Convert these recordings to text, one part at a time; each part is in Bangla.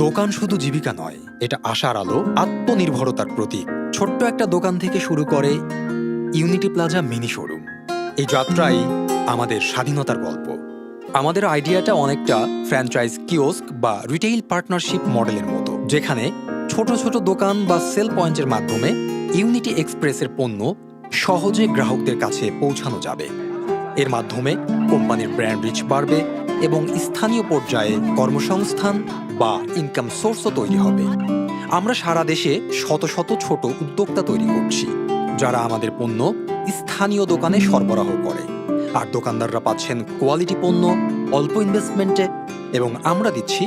দোকান শুধু জীবিকা নয়, এটা আশার আলো, আত্মনির্ভরতার প্রতীক। ছোট্ট একটা দোকান থেকে শুরু করে ইউনিটি প্লাজা মিনি শোরুম। এই যাত্রাই আমাদের স্বাধীনতার গল্প। আমাদের আইডিয়াটা অনেকটা ফ্র্যাঞ্চাইজ কিওস্ক বা রিটেইল পার্টনারশিপ মডেলের মতো, যেখানে ছোট ছোট দোকান বা সেল পয়েন্টের মাধ্যমে ইউনিটি এক্সপ্রেসের পণ্য সহজে গ্রাহকদের কাছে পৌঁছানো যাবে। এর মাধ্যমে কোম্পানির ব্র্যান্ড রিচ বাড়বে এবং স্থানীয় পর্যায়ে কর্মসংস্থান বা ইনকাম সোর্সও তৈরি হবে। আমরা সারা দেশে শত শত ছোট উদ্যোক্তা তৈরি করছি, যারা আমাদের পণ্য স্থানীয় দোকানে সরবরাহ করে, আর দোকানদাররা পাচ্ছেন কোয়ালিটি পণ্য অল্প ইনভেস্টমেন্টে, এবং আমরা দিচ্ছি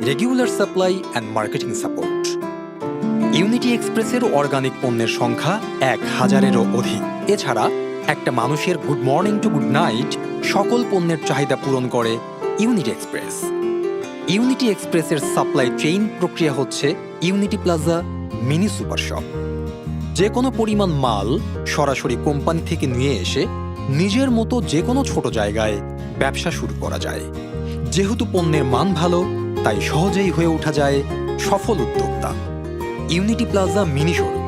regular supply and marketing support. Unity এক্সপ্রেসের অর্গানিক পণ্যের সংখ্যা 1000-এরও অধিক। এছাড়া একটা মানুষের good morning to good night সকল পণ্যের চাহিদা পূরণ করে ইউনিটি এক্সপ্রেস। ইউনিটি এক্সপ্রেসের সাপ্লাই চেইন প্রক্রিয়া হচ্ছে unity plaza mini super shop. যে কোনো পরিমাণ মাল সরাসরি কোম্পানি থেকে নিয়ে এসে নিজের মতো যে কোনো ছোট জায়গায় ব্যবসা শুরু করা যায়। যেহেতু পণ্যের মান ভালো, তাই সহজেই হয়ে ওঠা যায় সফল উদ্যোক্তা। ইউনিটি প্লাজা মিনি শোরুম,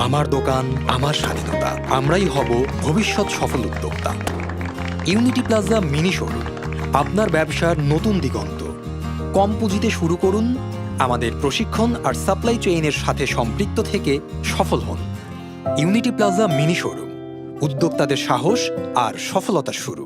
আমার দোকান, আমার স্বাধীনতা। আমরাই হব ভবিষ্যৎ সফল উদ্যোক্তা। ইউনিটি প্লাজা মিনি শোরুম, আপনার ব্যবসার নতুন দিগন্ত। কম পুঁজিতে শুরু করুন, আমাদের প্রশিক্ষণ আর সাপ্লাই চেইনের সাথে সম্পৃক্ত থেকে সফল হন। ইউনিটি প্লাজা মিনি শোরুম, উদ্যোক্তাদের সাহস আর সফলতার শুরু।